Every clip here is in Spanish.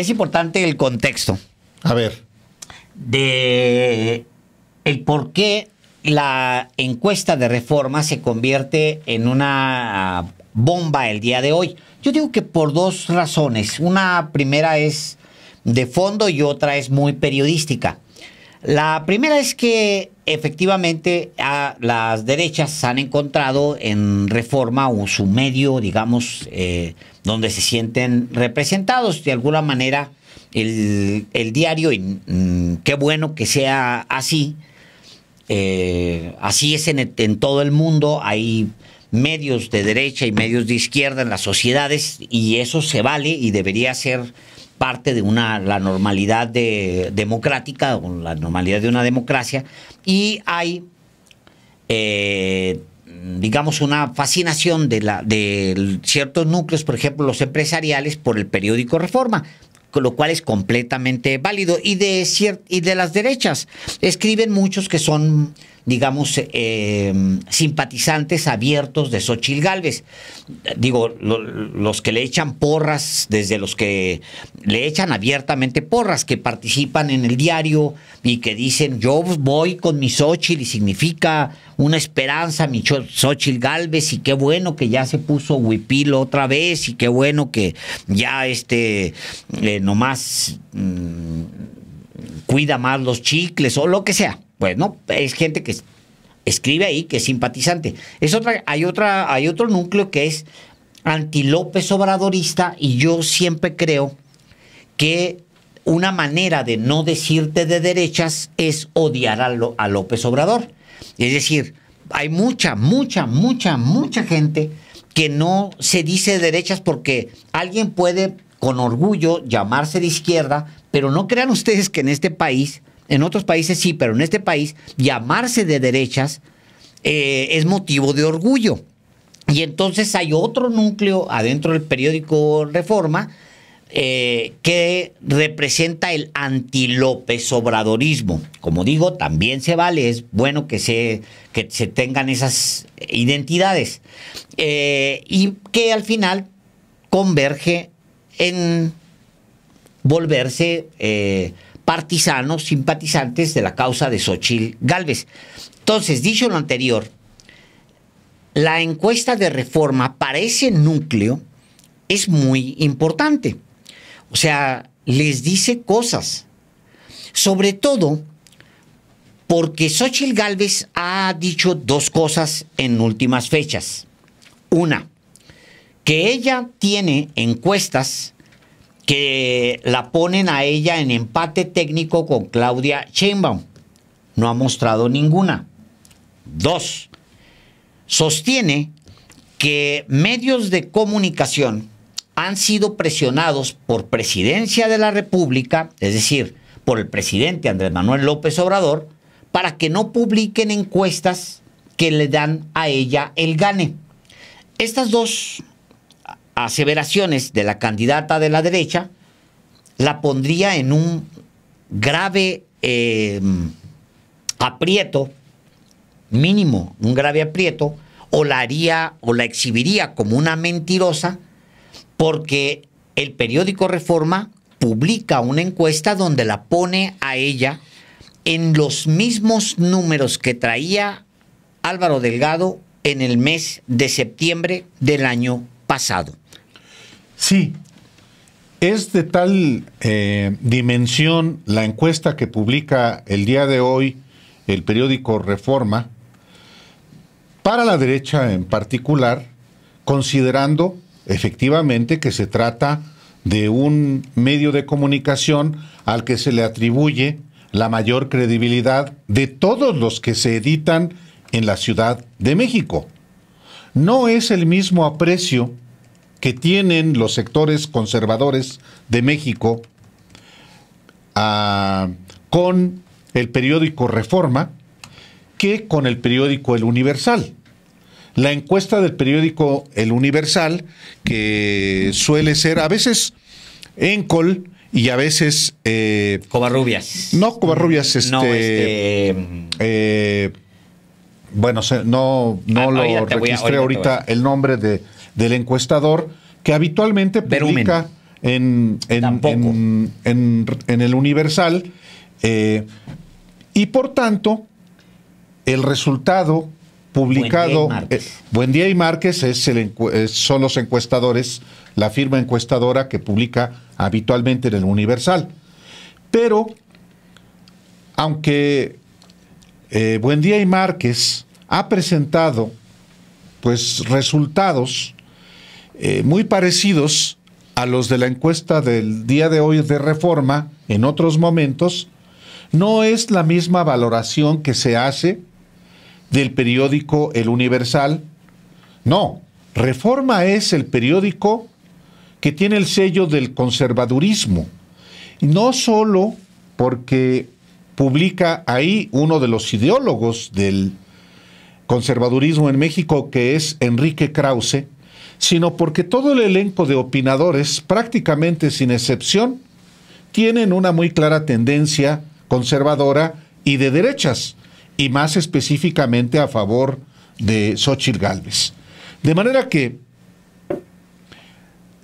es importante el contexto. A ver. De el por qué la encuesta de Reforma se convierte en una bomba el día de hoy. Yo digo que por dos razones. Una primera es de fondo y otra es muy periodística. La primera es que efectivamente las derechas han encontrado en Reforma o su medio, digamos, donde se sienten representados de alguna manera el diario, y qué bueno que sea así. Así es en todo el mundo. Hay medios de derecha y medios de izquierda en las sociedades y eso se vale y debería ser parte de la normalidad democrática o la normalidad de una democracia. Y hay, digamos, una fascinación de ciertos núcleos, por ejemplo, los empresariales, por el periódico Reforma, con lo cual es completamente válido. Y de las derechas, escriben muchos que son, digamos, simpatizantes abiertos de Xóchitl Gálvez. Digo, los que le echan porras, desde los que le echan abiertamente porras, que participan en el diario y que dicen, yo voy con mi Xóchitl y significa una esperanza, mi Xóchitl Gálvez, y qué bueno que ya se puso huipilo otra vez, y qué bueno que ya nomás cuida más los chicles o lo que sea. Pues no, es gente que escribe ahí, que es simpatizante. Hay otro núcleo que es anti-López Obradorista, y yo siempre creo que una manera de no decirte de derechas es odiar a López Obrador. Es decir, hay mucha gente que no se dice de derechas porque alguien puede con orgullo llamarse de izquierda, pero no crean ustedes que en este país, en otros países sí, pero en este país llamarse de derechas es motivo de orgullo. Y entonces hay otro núcleo adentro del periódico Reforma que representa el anti-López Obradorismo. Como digo, también se vale, es bueno que se tengan esas identidades y que al final converge en volverse partisanos, simpatizantes de la causa de Xóchitl Gálvez. Entonces, dicho lo anterior, la encuesta de Reforma para ese núcleo es muy importante. O sea, les dice cosas. Sobre todo porque Xóchitl Gálvez ha dicho dos cosas en últimas fechas. Una, que ella tiene encuestas que la ponen a ella en empate técnico con Claudia Sheinbaum. No ha mostrado ninguna. Dos, sostiene que medios de comunicación han sido presionados por Presidencia de la República, es decir, por el presidente Andrés Manuel López Obrador, para que no publiquen encuestas que le dan a ella el gane. Estas dos aseveraciones de la candidata de la derecha la pondría en un grave aprieto, mínimo, un grave aprieto, o la exhibiría como una mentirosa, porque el periódico Reforma publica una encuesta donde la pone a ella en los mismos números que traía Álvaro Delgado en el mes de septiembre del año pasado. Sí, es de tal dimensión la encuesta que publica el día de hoy el periódico Reforma, para la derecha en particular, considerando efectivamente que se trata de un medio de comunicación al que se le atribuye la mayor credibilidad de todos los que se editan en la Ciudad de México. No es el mismo aprecio que tienen los sectores conservadores de México con el periódico Reforma que con el periódico El Universal. La encuesta del periódico El Universal, que suele ser a veces Encol y a veces Covarrubias. No, Covarrubias, bueno, no lo registré ahorita el nombre del encuestador, que habitualmente publica Tampoco. en el Universal, y por tanto, el resultado publicado... Buendía y Márquez son los encuestadores, la firma encuestadora que publica habitualmente en el Universal. Pero, aunque Buendía y Márquez ha presentado pues resultados muy parecidos a los de la encuesta del día de hoy de Reforma en otros momentos, no es la misma valoración que se hace del periódico El Universal. No, Reforma es el periódico que tiene el sello del conservadurismo, y no solo porque publica ahí uno de los ideólogos del conservadurismo en México, que es Enrique Krause, sino porque todo el elenco de opinadores, prácticamente sin excepción, tienen una muy clara tendencia conservadora y de derechas, y más específicamente a favor de Xóchitl Gálvez. De manera que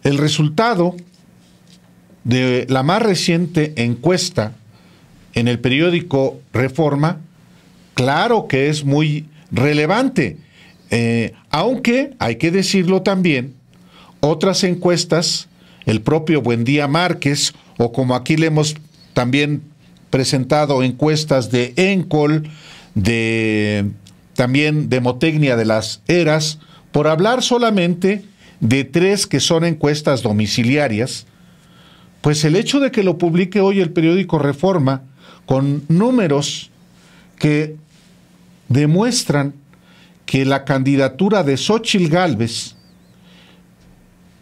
el resultado de la más reciente encuesta en el periódico Reforma, claro que es muy relevante, aunque hay que decirlo también, otras encuestas, el propio Buendía Márquez, o como aquí le hemos también presentado encuestas de Encol, también de Demotecnia de las Eras, por hablar solamente de 3 que son encuestas domiciliarias, pues el hecho de que lo publique hoy el periódico Reforma con números que demuestran que la candidatura de Xóchitl Gálvez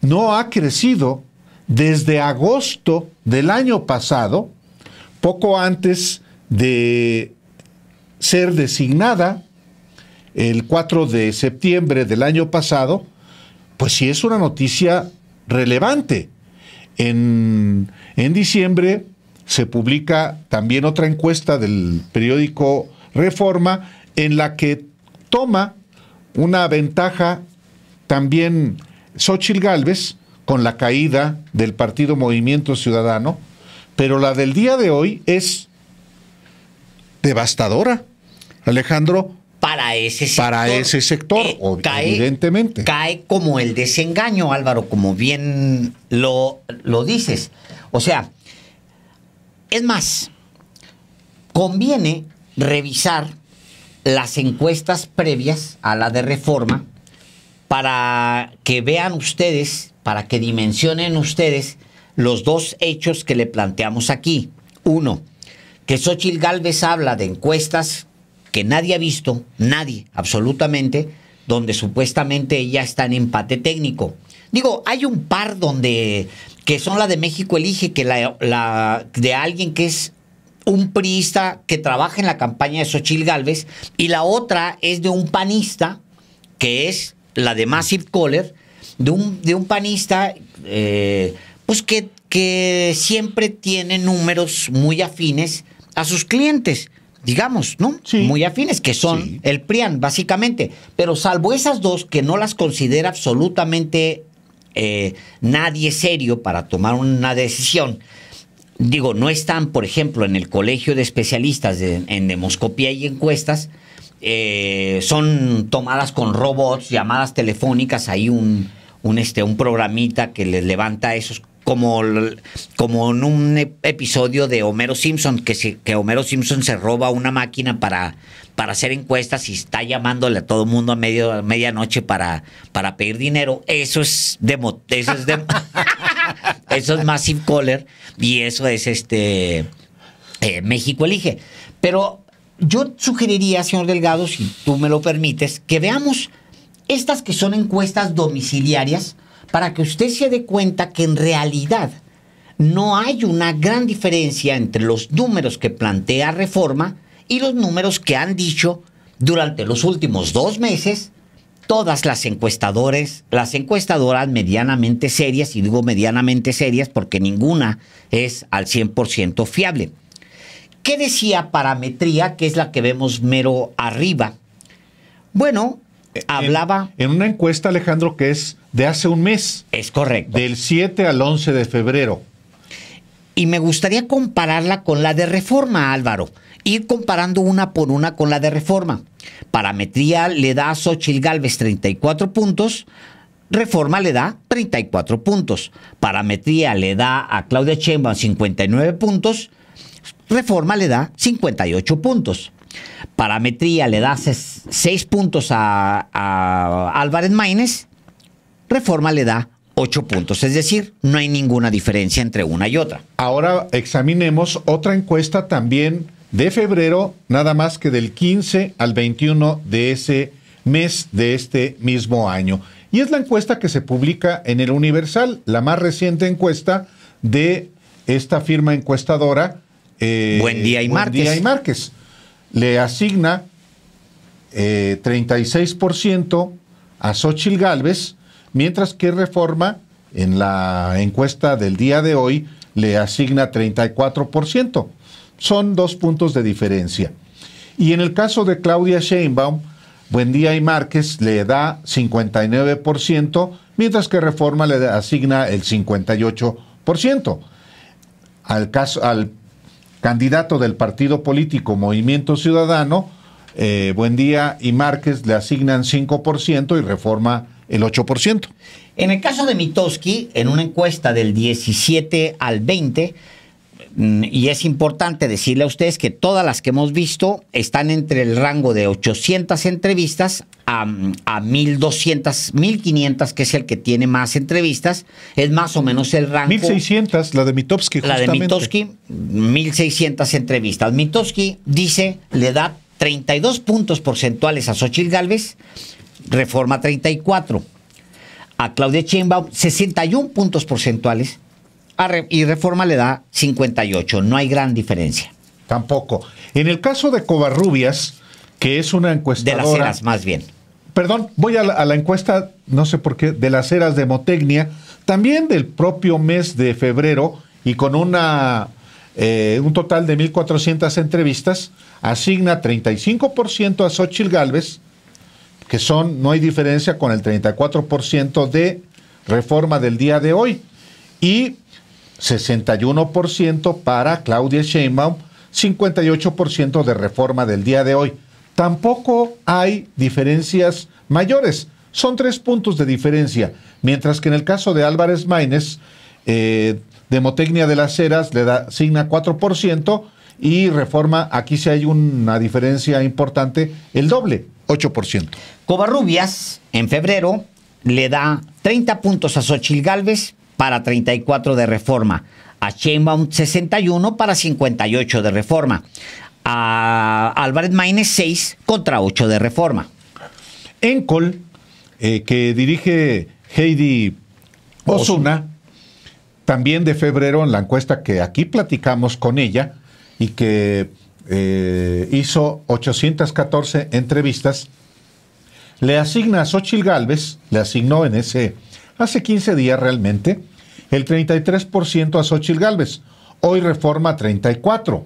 no ha crecido desde agosto del año pasado, poco antes de ser designada el 4 de septiembre del año pasado, pues sí es una noticia relevante. En diciembre se publica también otra encuesta del periódico Reforma, en la que toma una ventaja también Xóchitl Gálvez con la caída del partido Movimiento Ciudadano, pero la del día de hoy es devastadora, Alejandro, para ese sector, evidentemente. Cae como el desengaño, Álvaro, como bien lo dices. O sea, es más, conviene revisar las encuestas previas a la de Reforma para que vean ustedes, para que dimensionen ustedes los dos hechos que le planteamos aquí. Uno, que Xóchitl Gálvez habla de encuestas que nadie ha visto, nadie, absolutamente, donde supuestamente ella está en empate técnico. Digo, hay un par que son la de México Elige, que la de alguien que es un priista que trabaja en la campaña de Xóchitl Gálvez, y la otra es de un panista, que es la de Massive Caller, de un panista, pues que siempre tiene números muy afines a sus clientes, digamos, ¿no? Sí. Muy afines, que son Sí. el PRIAN, básicamente. Pero salvo esas dos, que no las considera absolutamente nadie serio para tomar una decisión, digo, no están, por ejemplo, en el colegio de especialistas en demoscopía y encuestas, son tomadas con robots, llamadas telefónicas, hay un programita que les levanta esos, como en un episodio de Homero Simpson, que Homero Simpson se roba una máquina para hacer encuestas y está llamándole a todo el mundo a medianoche para pedir dinero. Eso es eso es Massive Caller, y eso es México Elige. Pero yo sugeriría, señor Delgado, si tú me lo permites, que veamos estas que son encuestas domiciliarias, para que usted se dé cuenta que en realidad no hay una gran diferencia entre los números que plantea Reforma y los números que han dicho durante los últimos 2 meses todas las encuestadoras medianamente serias, y digo medianamente serias porque ninguna es al 100% fiable. ¿Qué decía Parametría, que es la que vemos mero arriba? Bueno, hablaba... En una encuesta, Alejandro, que es de hace un mes. Es correcto. Del 7 al 11 de febrero. Y me gustaría compararla con la de Reforma, Álvaro. Ir comparando una por una con la de Reforma. Parametría le da a Xóchitl Gálvez 34 puntos, Reforma le da 34 puntos. Parametría le da a Claudia Sheinbaum 59 puntos, Reforma le da 58 puntos. Parametría le da 6 puntos a Álvarez Maínez, Reforma le da 8 puntos. Es decir, no hay ninguna diferencia entre una y otra. Ahora examinemos otra encuesta también de febrero, nada más que del 15 al 21 de ese mes de este mismo año. Y es la encuesta que se publica en el Universal, la más reciente encuesta de esta firma encuestadora. Buendía y Márquez. Buendía y Márquez. Le asigna 36% a Xóchitl Gálvez, mientras que Reforma, en la encuesta del día de hoy, le asigna 34%. Son 2 puntos de diferencia. Y en el caso de Claudia Sheinbaum, Buendía y Márquez le da 59%, mientras que Reforma le asigna el 58%. Al candidato del partido político Movimiento Ciudadano, Buendía y Márquez le asignan 5% y Reforma el 8%. En el caso de Mitofsky, en una encuesta del 17 al 20, y es importante decirle a ustedes que todas las que hemos visto están entre el rango de 800 entrevistas a 1,200, 1,500, que es el que tiene más entrevistas. Es más o menos el rango. 1,600, la de Mitofsky, justamente. La de Mitofsky, 1,600 entrevistas. Mitofsky dice, le da 32 puntos porcentuales a Xóchitl Gálvez, Reforma 34. A Claudia Sheinbaum, 61 puntos porcentuales. Y Reforma le da 58. No hay gran diferencia. Tampoco. En el caso de Covarrubias, que es una encuestadora... De las Heras, más bien. Perdón, voy a la encuesta, no sé por qué, de las Heras de Motecnia, también del propio mes de febrero, y con un total de 1,400 entrevistas, asigna 35% a Xóchitl Gálvez, que no hay diferencia con el 34% de Reforma del día de hoy, y 61% para Claudia Sheinbaum, 58% de Reforma del día de hoy. Tampoco hay diferencias mayores, son 3 puntos de diferencia, mientras que en el caso de Álvarez Maínez, de Motecnia de las Heras, le asigna 4%, y Reforma, aquí sí hay una diferencia importante, el doble, 8%. Covarrubias, en febrero, le da 30 puntos a Xóchitl Gálvez para 34 de Reforma. A Sheinbaum 61 para 58 de Reforma. A Álvarez Maínez 6 contra 8 de Reforma. Encol, que dirige Heidi Osuna, también de febrero, en la encuesta que aquí platicamos con ella y que hizo 814 entrevistas, le asigna a Xóchitl Gálvez, le asignó hace 15 días realmente, el 33% a Xóchitl Gálvez. Hoy Reforma 34%.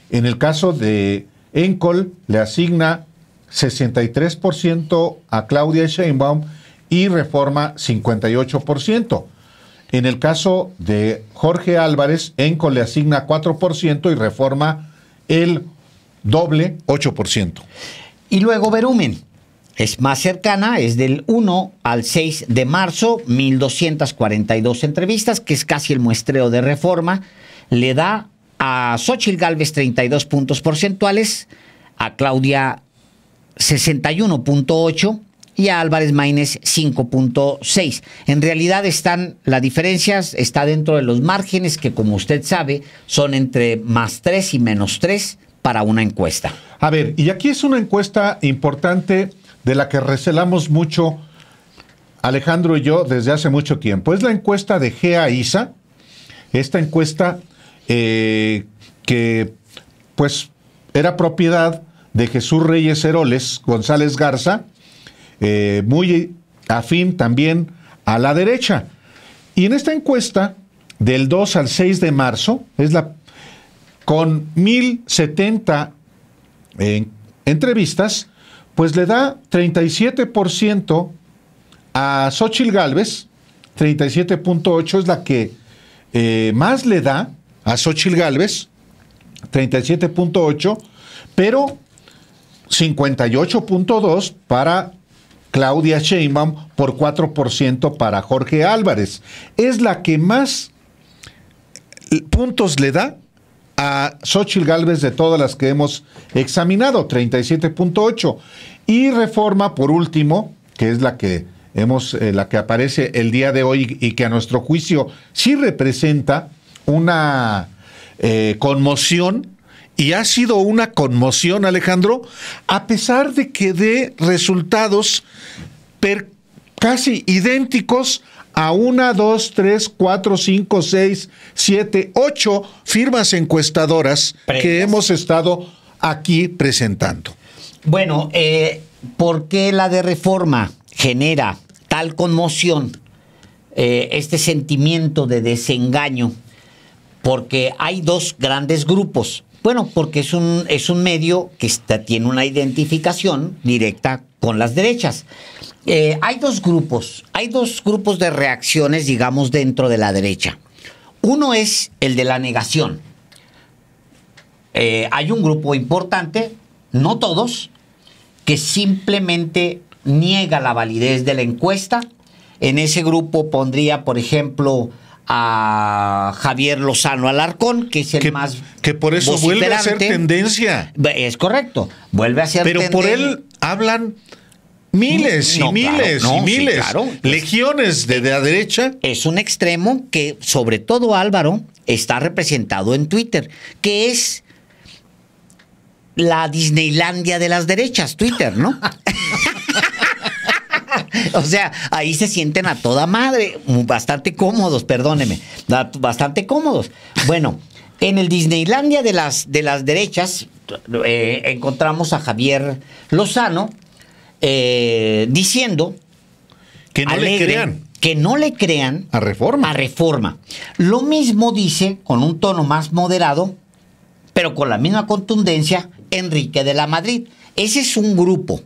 En el caso de Encol, le asigna 63% a Claudia Sheinbaum y Reforma 58%. En el caso de Jorge Álvarez, Encol le asigna 4% y Reforma el doble, 8%. Y luego Verumen. Es más cercana, es del 1 al 6 de marzo, 1,242 entrevistas, que es casi el muestreo de Reforma. Le da a Xóchitl Gálvez 32 puntos porcentuales, a Claudia 61.8 y a Álvarez Maínez 5.6. En realidad la diferencia está dentro de los márgenes que, como usted sabe, son entre +3 y -3 para una encuesta. A ver, y aquí es una encuesta importante de la que recelamos mucho Alejandro y yo desde hace mucho tiempo. Es la encuesta de GEA-ISA, esta encuesta que pues era propiedad de Jesús Reyes Heroles González Garza, muy afín también a la derecha. Y en esta encuesta, del 2 al 6 de marzo, con 1,070 entrevistas, pues le da 37% a Xóchitl Gálvez, 37.8 es la que más le da a Xóchitl Gálvez, 37.8, pero 58.2 para Claudia Sheinbaum, por 4% para Jorge Álvarez. Es la que más puntos le da a Xóchitl Gálvez de todas las que hemos examinado, 37.8. Y Reforma, por último, que es la que la que aparece el día de hoy y que a nuestro juicio sí representa una conmoción, y ha sido una conmoción, Alejandro, a pesar de que dé resultados casi idénticos a 1, 2, 3, 4, 5, 6, 7, 8 firmas encuestadoras que hemos estado aquí presentando. Bueno, ¿por qué la de Reforma genera tal conmoción, este sentimiento de desengaño? Porque hay dos grandes grupos. Bueno, porque es un medio que tiene una identificación directa con las derechas. Hay dos grupos de reacciones, digamos, dentro de la derecha. Uno es el de la negación. Hay un grupo importante, no todos, que simplemente niega la validez de la encuesta. En ese grupo pondría, por ejemplo, a Javier Lozano Alarcón, que es el más que por eso vuelve a ser tendencia. Es correcto, vuelve a ser tendencia. Pero por él hablan miles y miles y miles, sí, claro. Legiones de la derecha. Es un extremo que, sobre todo, Álvaro, está representado en Twitter, que es la Disneylandia de las derechas, Twitter, ¿no? O sea, ahí se sienten a toda madre, bastante cómodos, perdóneme, bastante cómodos. Bueno, en el Disneylandia de las derechas encontramos a Javier Lozano diciendo que no le crean. Que no le crean a Reforma. A Reforma. Lo mismo dice, con un tono más moderado, pero con la misma contundencia, Enrique de la Madrid. Ese es un grupo.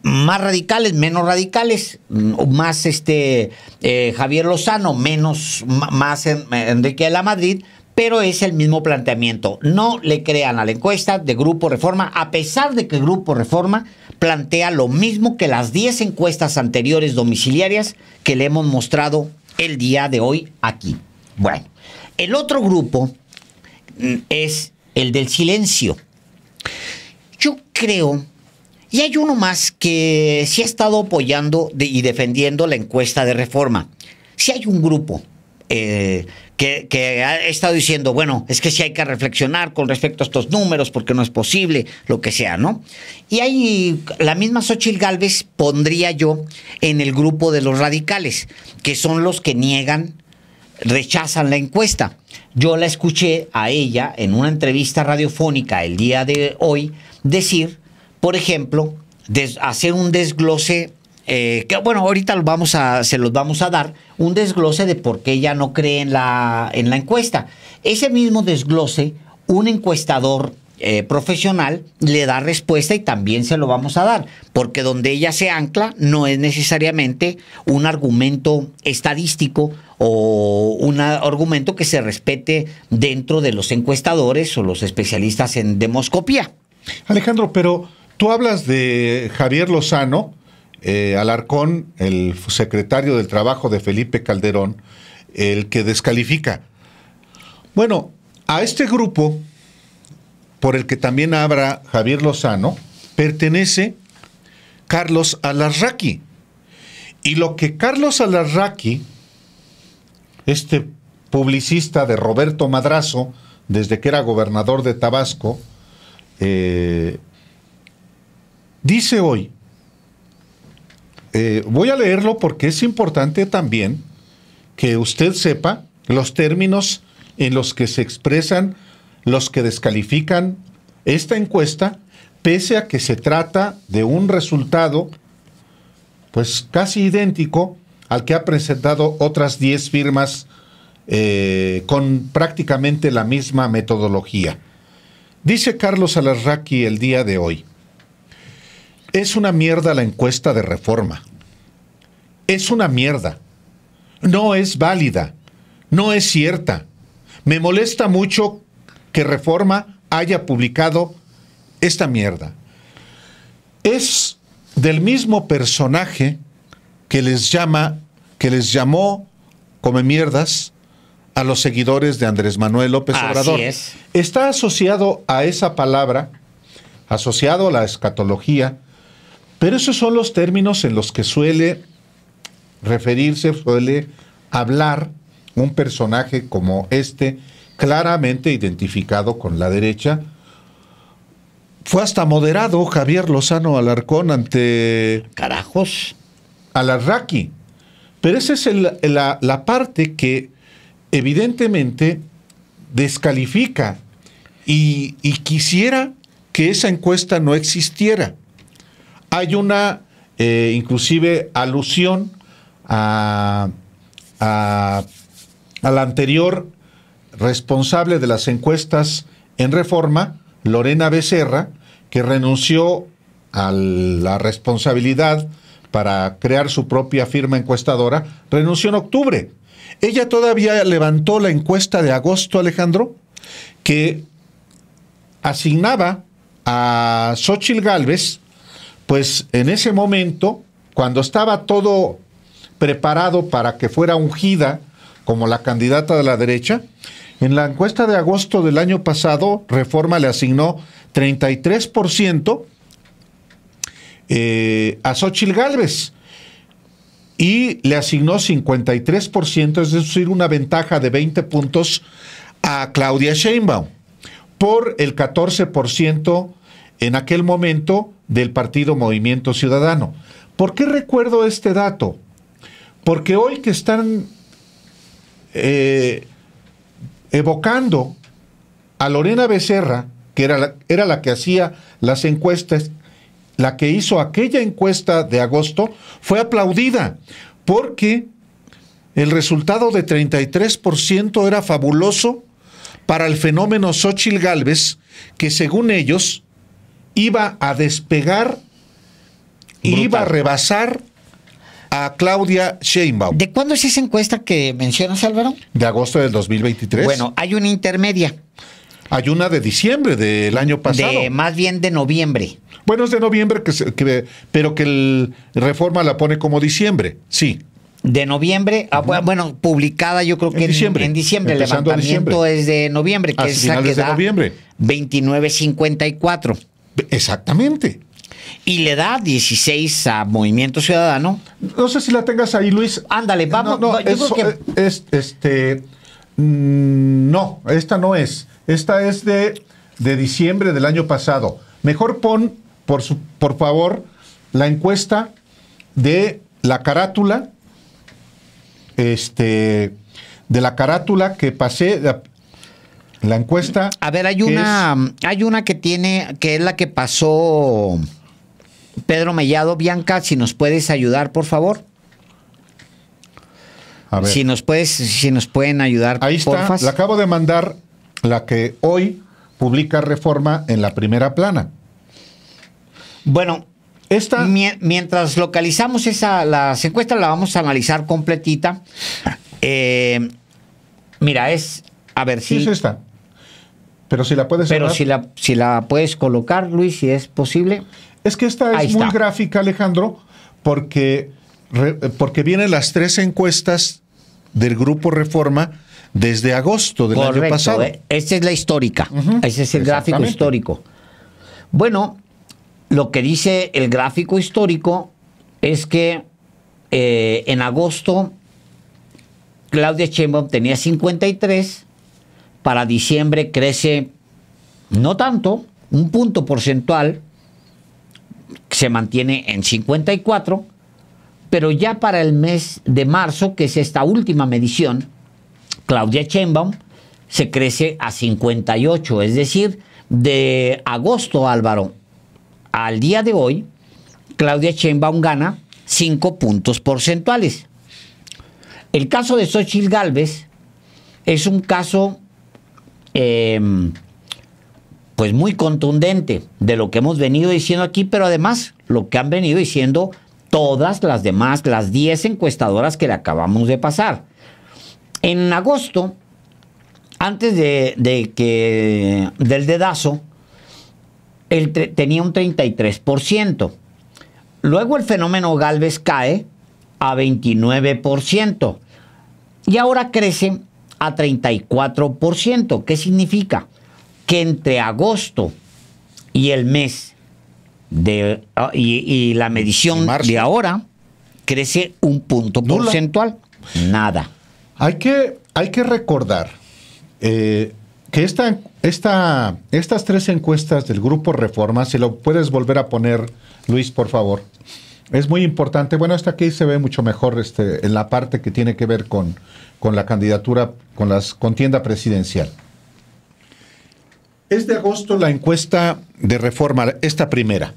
Más radicales, menos radicales, más Javier Lozano, más Enrique de la Madrid, pero es el mismo planteamiento. No le crean a la encuesta de Grupo Reforma, a pesar de que Grupo Reforma plantea lo mismo que las 10 encuestas anteriores domiciliarias que le hemos mostrado el día de hoy aquí. Bueno, el otro grupo es el del silencio. Yo creo. Y hay uno más que sí ha estado apoyando y defendiendo la encuesta de Reforma. Sí hay un grupo que ha estado diciendo, bueno, es que sí hay que reflexionar con respecto a estos números porque no es posible, lo que sea, ¿no? Y hay la misma Xóchitl Gálvez, pondría yo en el grupo de los radicales, que son los que rechazan la encuesta. Yo la escuché a ella en una entrevista radiofónica el día de hoy decir, por ejemplo, hacer un desglose, que bueno, ahorita se los vamos a dar, un desglose de por qué ella no cree en la encuesta. Ese mismo desglose, un encuestador profesional le da respuesta y también se lo vamos a dar, porque donde ella se ancla no es necesariamente un argumento estadístico o un argumento que se respete dentro de los encuestadores o los especialistas en demoscopía. Alejandro, pero tú hablas de Javier Lozano, Alarcón, el secretario del Trabajo de Felipe Calderón, el que descalifica. Bueno, a este grupo, por el que también habla Javier Lozano, pertenece Carlos Alarraqui. Y lo que Carlos Alarraqui, este publicista de Roberto Madrazo, desde que era gobernador de Tabasco, dice hoy, voy a leerlo porque es importante también que usted sepa los términos en los que se expresan los que descalifican esta encuesta, pese a que se trata de un resultado pues casi idéntico al que ha presentado otras 10 firmas con prácticamente la misma metodología. Dice Carlos Alarraqui el día de hoy: Es una mierda la encuesta de Reforma. Es una mierda. No es válida. No es cierta. Me molesta mucho que Reforma haya publicado esta mierda. Es del mismo personaje que les llamó come mierdas a los seguidores de Andrés Manuel López Obrador. Así es. Está asociado a esa palabra, asociado a la escatología, pero esos son los términos en los que suele referirse, suele hablar un personaje como este, claramente identificado con la derecha. Fue hasta moderado Javier Lozano Alarcón ante Carajos. Alarraqui. Pero esa es la parte que evidentemente descalifica y quisiera que esa encuesta no existiera. Hay una inclusive alusión a la anterior responsable de las encuestas en Reforma, Lorena Becerra, que renunció a la responsabilidad para crear su propia firma encuestadora, renunció en octubre. Ella todavía levantó la encuesta de agosto, Alejandro, que asignaba a Xóchitl Gálvez, pues en ese momento, cuando estaba todo preparado para que fuera ungida como la candidata de la derecha, en la encuesta de agosto del año pasado, Reforma le asignó 33% a Xóchitl Gálvez y le asignó 53%, es decir, una ventaja de 20 puntos a Claudia Sheinbaum por el 14% en aquel momento del partido Movimiento Ciudadano. ¿Por qué recuerdo este dato? Porque hoy que están evocando a Lorena Becerra, que era la que hacía las encuestas, la que hizo aquella encuesta de agosto, fue aplaudida, porque el resultado de 33% era fabuloso para el fenómeno Xóchitl Gálvez, que según ellos iba a despegar y iba a rebasar a Claudia Sheinbaum. ¿De cuándo es esa encuesta que mencionas, Álvaro? De agosto del 2023. Bueno, hay una intermedia. Hay una de diciembre del año pasado. Más bien de noviembre. Bueno, es de noviembre, pero que el Reforma la pone como diciembre, sí. De noviembre, bueno, publicada yo creo que en diciembre. El levantamiento diciembre. Es de noviembre, que es la que da 29.54. Exactamente. Y le da 16 a Movimiento Ciudadano. No sé si la tengas ahí, Luis. Ándale, vamos. No, yo creo que no, esta no es. Esta es de diciembre del año pasado. Mejor pon, por favor, la encuesta de la carátula. De la carátula que pasé. La encuesta. A ver, hay una que es la que pasó Pedro Mellado. Bianca, si nos puedes ayudar, por favor. A ver. Si nos pueden ayudar, ahí está, porfas. La acabo de mandar, la que hoy publica Reforma en la primera plana. Bueno, mientras localizamos las encuestas, la vamos a analizar completita. Mira, a ver si... Sí, es esta. Pero si la puedes... Pero si la puedes colocar, Luis, si es posible. Es que esta es muy gráfica, Alejandro, porque vienen las 3 encuestas del Grupo Reforma desde agosto del año pasado. Esta es la histórica. Ese es el gráfico histórico. Bueno, lo que dice el gráfico histórico es que en agosto Claudia Sheinbaum tenía 53, para diciembre crece no tanto, un punto porcentual, se mantiene en 54, pero ya para el mes de marzo, que es esta última medición, Claudia Sheinbaum se crece a 58, es decir, de agosto, Álvaro, al día de hoy, Claudia Sheinbaum gana 5 puntos porcentuales. El caso de Xóchitl Gálvez es un caso pues muy contundente de lo que hemos venido diciendo aquí, pero además lo que han venido diciendo todas las demás, las 10 encuestadoras que le acabamos de pasar. En agosto, antes del dedazo, tenía un 33%. Luego el fenómeno Gálvez cae a 29%. Y ahora crece a 34%. ¿Qué significa? Que entre agosto y el mes y la medición de ahora crece un punto porcentual. Nada. Hay que recordar que estas tres encuestas del Grupo Reforma, si lo puedes volver a poner, Luis, por favor, es muy importante. Bueno, esta aquí se ve mucho mejor en la parte que tiene que ver con la candidatura, con la contienda presidencial. Es de agosto la encuesta de Reforma, esta primera.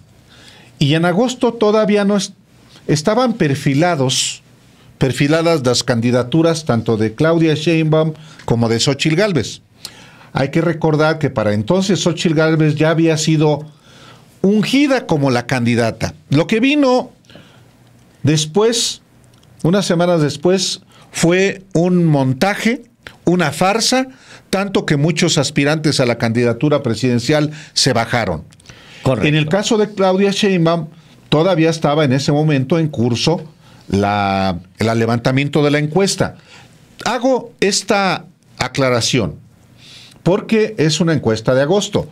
Y en agosto todavía no estaban perfiladas las candidaturas tanto de Claudia Sheinbaum como de Xóchitl Gálvez. Hay que recordar que para entonces Xóchitl Gálvez ya había sido ungida como la candidata. Lo que vino después, unas semanas después, fue un montaje, una farsa, tanto que muchos aspirantes a la candidatura presidencial se bajaron. Correcto. En el caso de Claudia Sheinbaum, todavía estaba en ese momento en curso el levantamiento de la encuesta. Hago esta aclaración porque es una encuesta de agosto.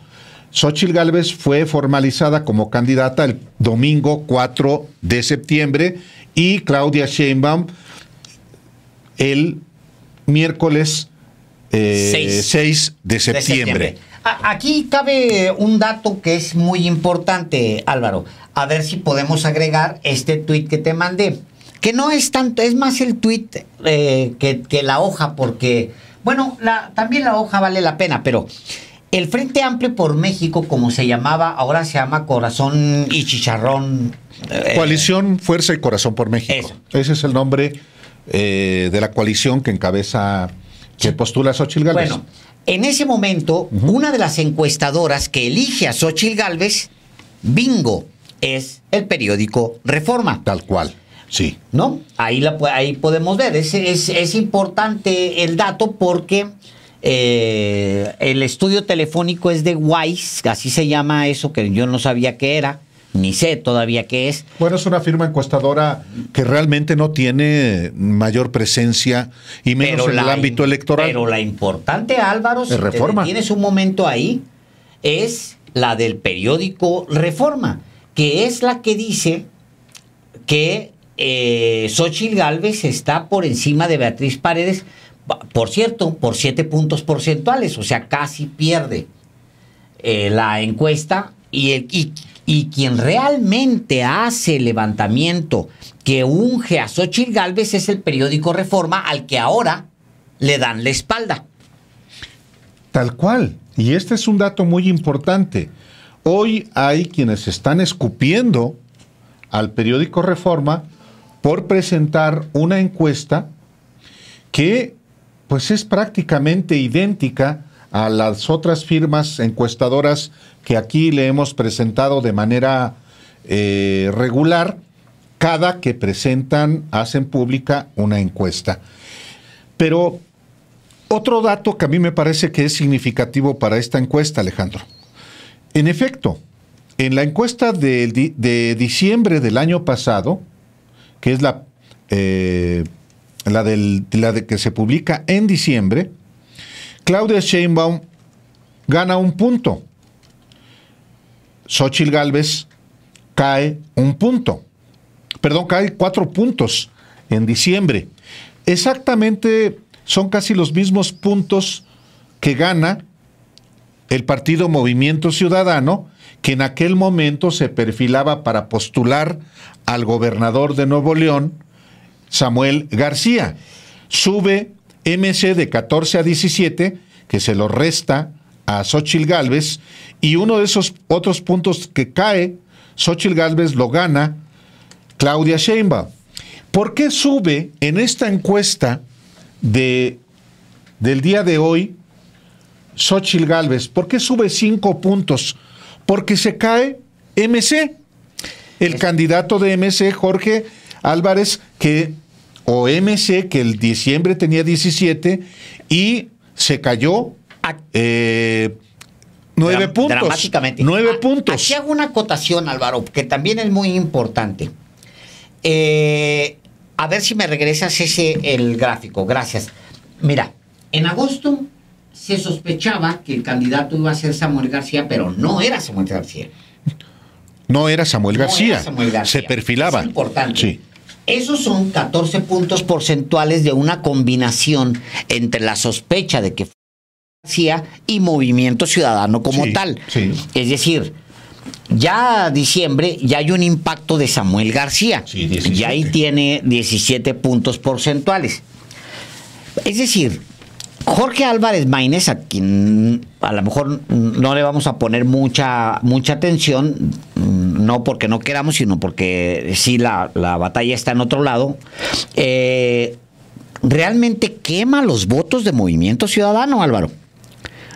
Xóchitl Gálvez fue formalizada como candidata el domingo 4 de septiembre y Claudia Sheinbaum el miércoles 6 de septiembre. Aquí cabe un dato que es muy importante, Álvaro. A ver si podemos agregar este tuit que te mandé. Que no es tanto, es más el tuit que la hoja, porque, bueno, también la hoja vale la pena, pero el Frente Amplio por México, como se llamaba, ahora se llama Corazón y Chicharrón. Coalición Fuerza y Corazón por México. Eso. Ese es el nombre de la coalición que encabeza, que postula Xóchitl Gálvez. Bueno, en ese momento, una de las encuestadoras que elige a Xóchitl Gálvez, bingo, es el periódico Reforma. Tal cual. Sí. ¿No? Ahí podemos ver. Es importante el dato porque el estudio telefónico es de Wise, así se llama eso, que yo no sabía qué era, ni sé todavía qué es. Bueno, es una firma encuestadora que realmente no tiene mayor presencia y menos en el ámbito electoral. Pero la importante, Álvaro, si tienes un momento ahí, es la del periódico Reforma, que es la que dice que Xóchitl Gálvez está por encima de Beatriz Paredes, por cierto, por 7 puntos porcentuales, o sea, casi pierde la encuesta, y quien realmente hace el levantamiento que unge a Xóchitl Gálvez es el periódico Reforma, al que ahora le dan la espalda. Tal cual, y este es un dato muy importante. Hoy hay quienes están escupiendo al periódico Reforma por presentar una encuesta que pues es prácticamente idéntica a las otras firmas encuestadoras que aquí le hemos presentado de manera regular, cada que hacen pública una encuesta. Pero otro dato que a mí me parece que es significativo para esta encuesta, Alejandro. En efecto, en la encuesta de diciembre del año pasado, que es la de que se publica en diciembre, Claudia Sheinbaum gana 1 punto. Xóchitl Gálvez cae 1 punto. Perdón, cae 4 puntos en diciembre. Exactamente son casi los mismos puntos que gana el partido Movimiento Ciudadano, que en aquel momento se perfilaba para postular al gobernador de Nuevo León, Samuel García. Sube MC de 14 a 17, que se lo resta a Xóchitl Gálvez, y uno de esos otros puntos que cae, Xóchitl Gálvez lo gana Claudia Sheinbaum. ¿Por qué sube en esta encuesta del día de hoy Xóchitl Gálvez? ¿Por qué sube 5 puntos? Porque se cae MC. el candidato de MC, Jorge Álvarez, o MC, que el diciembre tenía 17 y se cayó 9 puntos. Dramáticamente. 9 puntos. Aquí hago una acotación, Álvaro, que también es muy importante. A ver si me regresas el gráfico. Gracias. Mira, en agosto se sospechaba que el candidato iba a ser Samuel García, pero no era Samuel García. No era Samuel García. Era Samuel García. Se perfilaba. Es importante. Sí. Esos son 14 puntos porcentuales de una combinación entre la sospecha de que fue García y Movimiento Ciudadano como tal. Sí. Es decir, ya diciembre ya hay un impacto de Samuel García. Sí, 17. Ya ahí tiene 17 puntos porcentuales. Es decir, Jorge Álvarez Maínez, a quien a lo mejor no le vamos a poner mucha atención, no porque no queramos, sino porque sí la batalla está en otro lado, realmente quema los votos de Movimiento Ciudadano, Álvaro.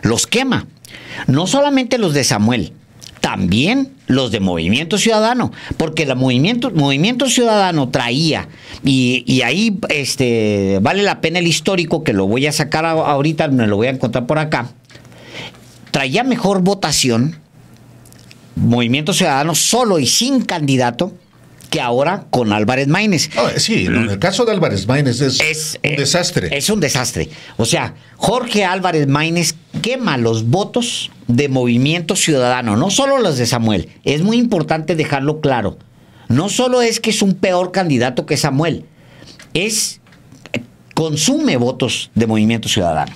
Los quema. No solamente los de Samuel, también los de Movimiento Ciudadano, porque el Movimiento Ciudadano traía, y ahí vale la pena el histórico, que lo voy a sacar ahorita, me lo voy a encontrar por acá, traía mejor votación Movimiento Ciudadano solo y sin candidato que ahora con Álvarez Maínez. Sí, en el caso de Álvarez Maínez es un desastre. Es un desastre. O sea, Jorge Álvarez Maínez quema los votos de Movimiento Ciudadano, no solo los de Samuel. Es muy importante dejarlo claro. No solo es que es un peor candidato que Samuel, consume votos de Movimiento Ciudadano.